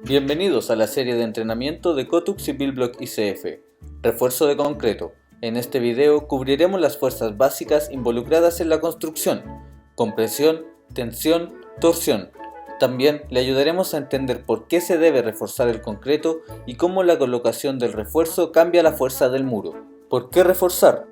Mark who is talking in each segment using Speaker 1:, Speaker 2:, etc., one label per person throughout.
Speaker 1: Bienvenidos a la serie de entrenamiento de Kotux y BuildBlock ICF, refuerzo de concreto. En este video cubriremos las fuerzas básicas involucradas en la construcción: compresión, tensión, torsión. También le ayudaremos a entender por qué se debe reforzar el concreto y cómo la colocación del refuerzo cambia la fuerza del muro. ¿Por qué reforzar?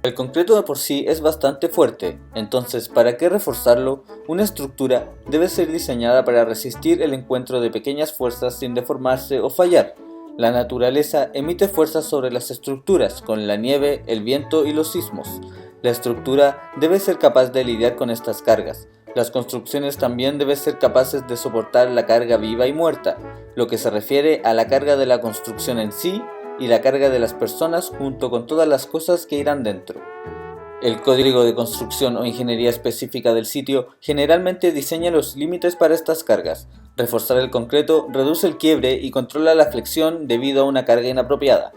Speaker 1: El concreto de por sí es bastante fuerte, entonces ¿para qué reforzarlo? Una estructura debe ser diseñada para resistir el encuentro de pequeñas fuerzas sin deformarse o fallar. La naturaleza emite fuerzas sobre las estructuras, con la nieve, el viento y los sismos. La estructura debe ser capaz de lidiar con estas cargas. Las construcciones también deben ser capaces de soportar la carga viva y muerta, lo que se refiere a la carga de la construcción en sí y la carga de las personas junto con todas las cosas que irán dentro. El código de construcción o ingeniería específica del sitio generalmente diseña los límites para estas cargas. Reforzar el concreto reduce el quiebre y controla la flexión debido a una carga inapropiada.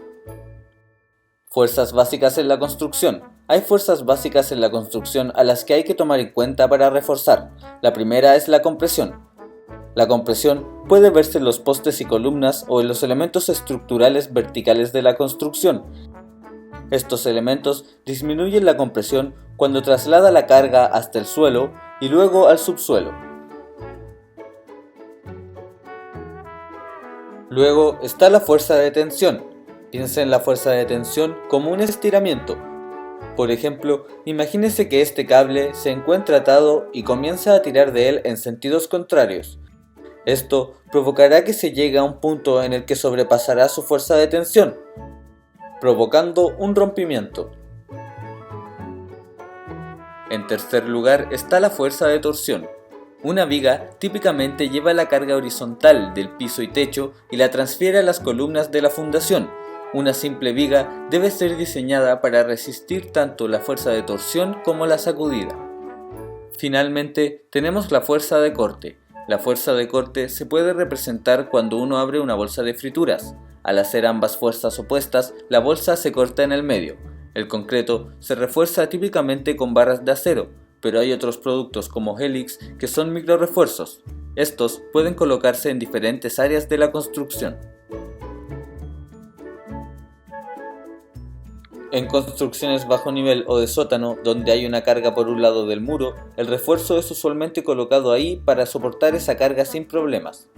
Speaker 1: Fuerzas básicas en la construcción. Hay fuerzas básicas en la construcción a las que hay que tomar en cuenta para reforzar. La primera es la compresión. La compresión puede verse en los postes y columnas o en los elementos estructurales verticales de la construcción. Estos elementos disminuyen la compresión cuando traslada la carga hasta el suelo y luego al subsuelo. Luego está la fuerza de tensión. Piensa en la fuerza de tensión como un estiramiento. Por ejemplo, imagínese que este cable se encuentra atado y comienza a tirar de él en sentidos contrarios. Esto provocará que se llegue a un punto en el que sobrepasará su fuerza de tensión, provocando un rompimiento. En tercer lugar está la fuerza de torsión. Una viga típicamente lleva la carga horizontal del piso y techo y la transfiere a las columnas de la fundación. Una simple viga debe ser diseñada para resistir tanto la fuerza de torsión como la sacudida. Finalmente, tenemos la fuerza de corte. La fuerza de corte se puede representar cuando uno abre una bolsa de frituras. Al hacer ambas fuerzas opuestas, la bolsa se corta en el medio. El concreto se refuerza típicamente con barras de acero, pero hay otros productos como Helix que son microrefuerzos. Estos pueden colocarse en diferentes áreas de la construcción. En construcciones bajo nivel o de sótano, donde hay una carga por un lado del muro, el refuerzo es usualmente colocado ahí para soportar esa carga sin problemas.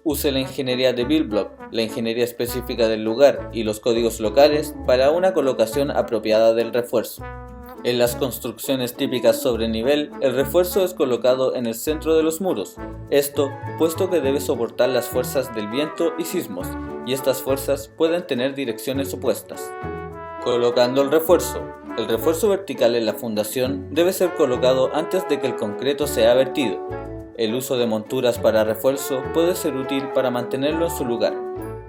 Speaker 1: Use la ingeniería de BuildBlock, la ingeniería específica del lugar y los códigos locales para una colocación apropiada del refuerzo. En las construcciones típicas sobre nivel, el refuerzo es colocado en el centro de los muros, esto puesto que debe soportar las fuerzas del viento y sismos, y estas fuerzas pueden tener direcciones opuestas. Colocando el refuerzo vertical en la fundación debe ser colocado antes de que el concreto sea vertido. El uso de monturas para refuerzo puede ser útil para mantenerlo en su lugar.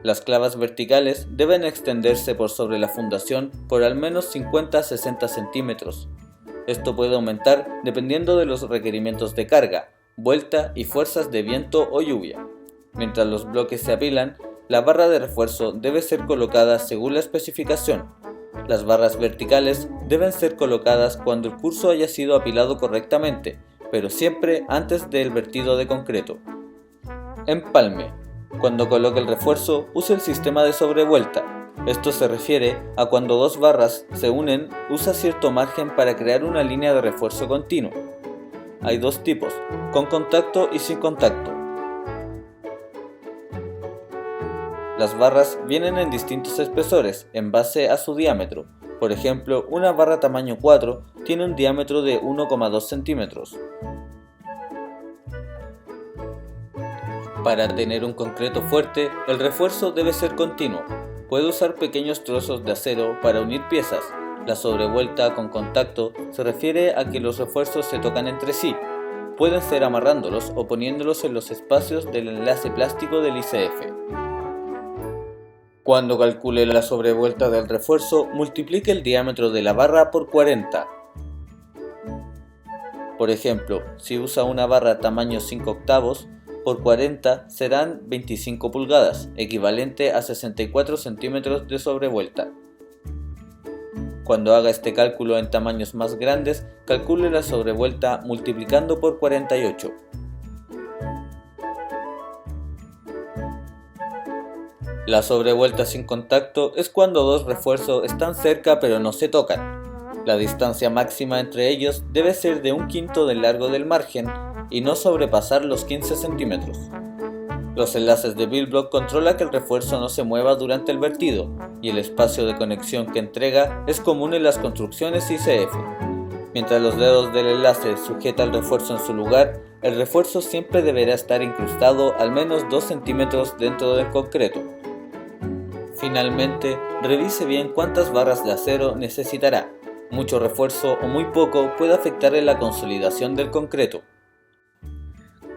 Speaker 1: Las clavas verticales deben extenderse por sobre la fundación por al menos 50 a 60 centímetros. Esto puede aumentar dependiendo de los requerimientos de carga, vuelta y fuerzas de viento o lluvia. Mientras los bloques se apilan, la barra de refuerzo debe ser colocada según la especificación. Las barras verticales deben ser colocadas cuando el curso haya sido apilado correctamente, pero siempre antes del vertido de concreto. Empalme. Cuando coloque el refuerzo, use el sistema de sobrevuelta. Esto se refiere a cuando dos barras se unen, usa cierto margen para crear una línea de refuerzo continuo. Hay dos tipos, con contacto y sin contacto. Las barras vienen en distintos espesores en base a su diámetro. Por ejemplo, una barra tamaño 4 tiene un diámetro de 1,2 centímetros. Para tener un concreto fuerte, el refuerzo debe ser continuo. Puede usar pequeños trozos de acero para unir piezas. La sobrevuelta con contacto se refiere a que los refuerzos se tocan entre sí. Pueden ser amarrándolos o poniéndolos en los espacios del enlace plástico del ICF. Cuando calcule la sobrevuelta del refuerzo, multiplique el diámetro de la barra por 40. Por ejemplo, si usa una barra tamaño 5 octavos, por 40 serán 25 pulgadas, equivalente a 64 centímetros de sobrevuelta. Cuando haga este cálculo en tamaños más grandes, calcule la sobrevuelta multiplicando por 48. La sobrevuelta sin contacto es cuando dos refuerzos están cerca pero no se tocan. La distancia máxima entre ellos debe ser de 1/5 del largo del margen y no sobrepasar los 15 centímetros. Los enlaces de BuildBlock controlan que el refuerzo no se mueva durante el vertido, y el espacio de conexión que entrega es común en las construcciones ICF. Mientras los dedos del enlace sujetan el refuerzo en su lugar, el refuerzo siempre deberá estar incrustado al menos 2 centímetros dentro del concreto. Finalmente, revise bien cuántas barras de acero necesitará. Mucho refuerzo o muy poco puede afectar en la consolidación del concreto.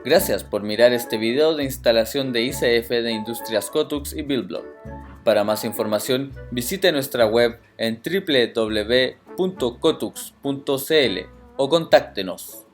Speaker 1: Gracias por mirar este video de instalación de ICF de Industrias Kotux y BuildBlock. Para más información, visite nuestra web en www.kotux.cl o contáctenos.